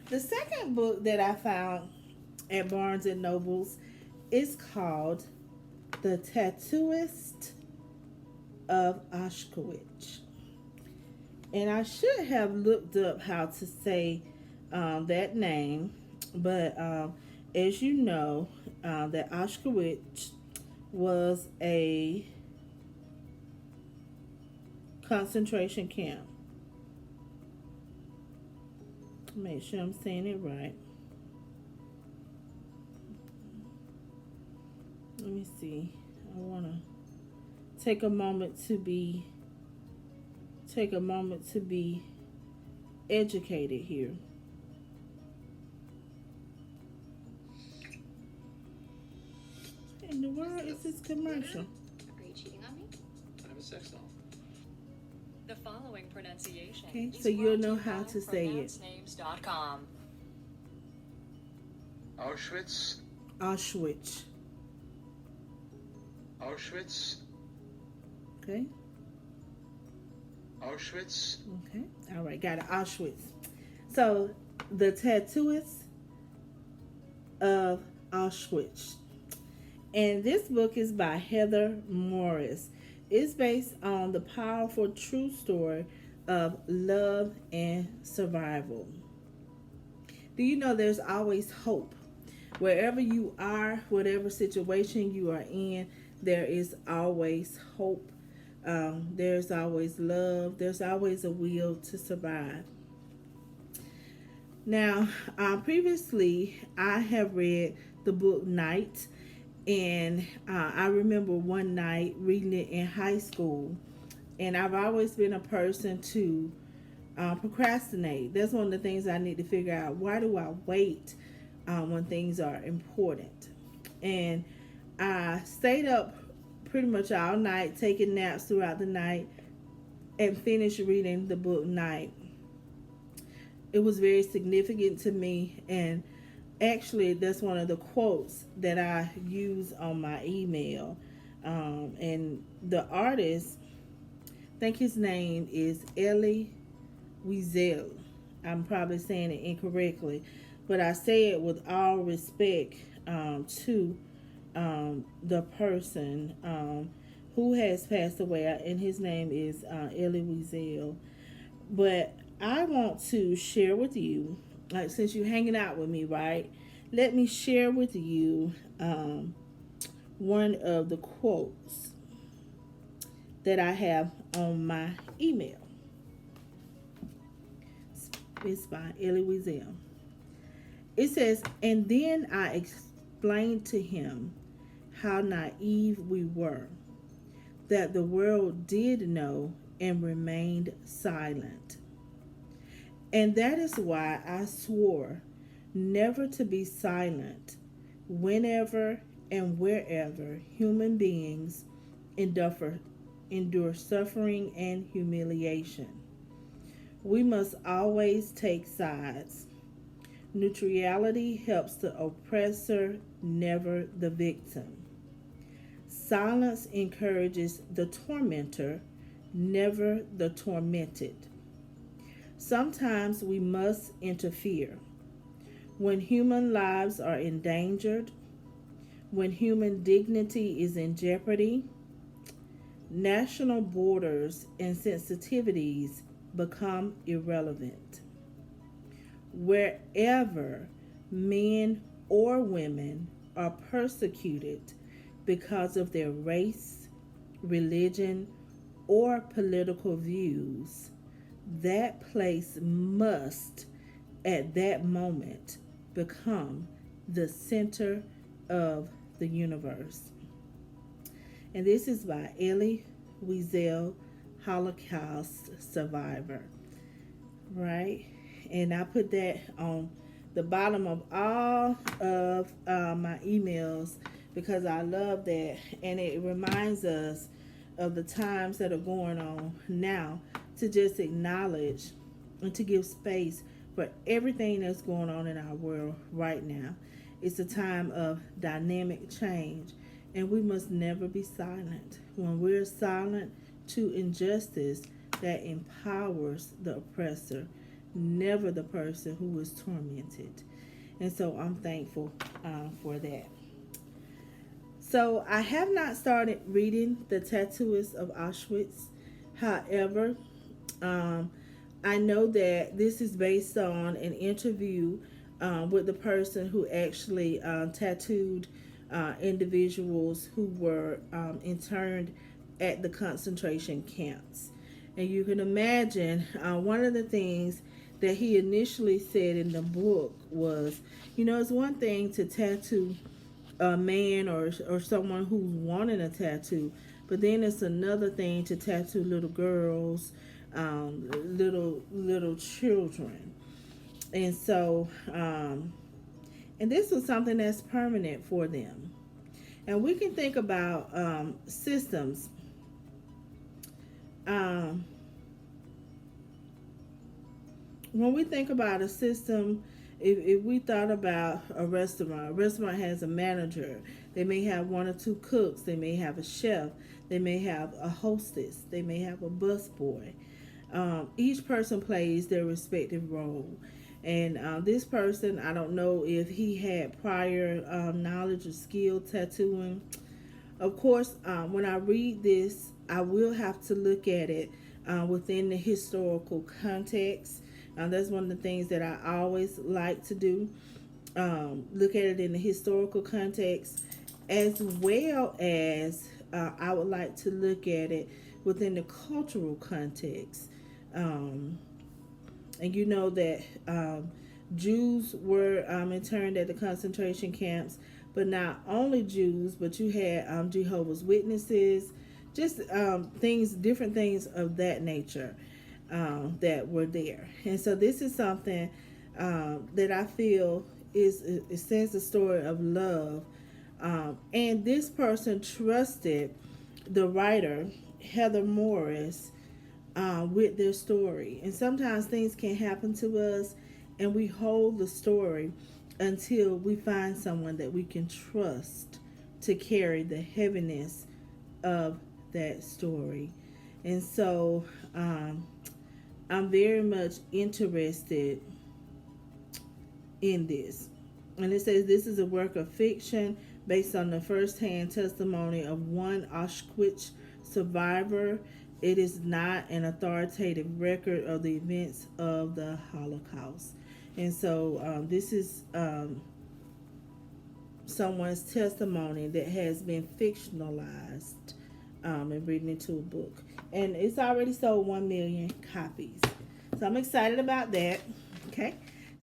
The second book that I found at Barnes and Nobles is called The Tattooist of Auschwitz. And I should have looked up how to say that name, but as you know, that Auschwitz was a concentration camp. Make sure I'm saying it right. Let me see. I want to take a moment to be educated here. In the world is this commercial? Are you cheating on me? I have a sex doll. The following pronunciation Okay, is so you'll brought know to you how by to say it. pronouncenames.com. Auschwitz. Auschwitz. Auschwitz. Okay. Auschwitz. Okay. All right. Got it. Auschwitz. So, the Tattooist of Auschwitz. And this book is by Heather Morris. It's based on the powerful true story of love and survival. Do you know there's always hope? Wherever you are, whatever situation you are in, there is always hope. There's always love. There's always a will to survive. Now, previously, I have read the book Night, and I remember one night reading it in high school. And I've always been a person to procrastinate. That's one of the things I need to figure out. Why do I wait when things are important? And I stayed up pretty much all night, taking naps throughout the night, and finished reading the book Night. It was very significant to me, and actually, that's one of the quotes that I use on my email. And the artist, I think his name is Elie Wiesel. I'm probably saying it incorrectly, but I say it with all respect to the person who has passed away, and his name is Elie Wiesel. But I want to share with you, like since you're hanging out with me, right? Let me share with you one of the quotes that I have on my email. It's by Elie Wiesel. It says, and then I explained to him how naive we were, that the world did know and remained silent. And that is why I swore never to be silent whenever and wherever human beings endure suffering and humiliation. We must always take sides. Neutrality helps the oppressor, never the victim. Silence encourages the tormentor, never the tormented. Sometimes we must interfere. When human lives are endangered, when human dignity is in jeopardy, national borders and sensitivities become irrelevant. Wherever men or women are persecuted because of their race, religion, or political views, that place must, at that moment, become the center of the universe. And this is by Elie Wiesel, Holocaust survivor. Right? And I put that on the bottom of all of my emails because I love that. And it reminds us of the times that are going on now, to just acknowledge and to give space for everything that's going on in our world right now. It's a time of dynamic change, and we must never be silent. When we're silent to injustice that empowers the oppressor, never the person who was tormented. And so I'm thankful for that. So I have not started reading The Tattooist of Auschwitz. However, um, I know that this is based on an interview with the person who actually tattooed individuals who were interned at the concentration camps. And you can imagine one of the things that he initially said in the book was, it's one thing to tattoo a man or someone who's wanting a tattoo, but then it's another thing to tattoo little girls, little children. And so and this was something that's permanent for them. And we can think about systems. When we think about a system, if we thought about a restaurant has a manager. They may have one or two cooks. They may have a chef. They may have a hostess. They may have a busboy. Each person plays their respective role. And this person, I don't know if he had prior knowledge or skill tattooing. Of course, when I read this, I will have to look at it within the historical context. That's one of the things that I always like to do. Look at it in the historical context, as well as I would like to look at it within the cultural context. And you know that Jews were interned at the concentration camps, but not only Jews, but you had Jehovah's Witnesses, just different things of that nature that were there. And so this is something that I feel it says the story of love. And this person trusted the writer, Heather Morris, with their story. And sometimes things can happen to us, and we hold the story until we find someone that we can trust to carry the heaviness of that story. And so I'm very much interested in this. And it says this is a work of fiction based on the first-hand testimony of one Auschwitz survivor. It is not an authoritative record of the events of the Holocaust. And so this is someone's testimony that has been fictionalized and written into a book. And it's already sold 1 million copies. So I'm excited about that. Okay.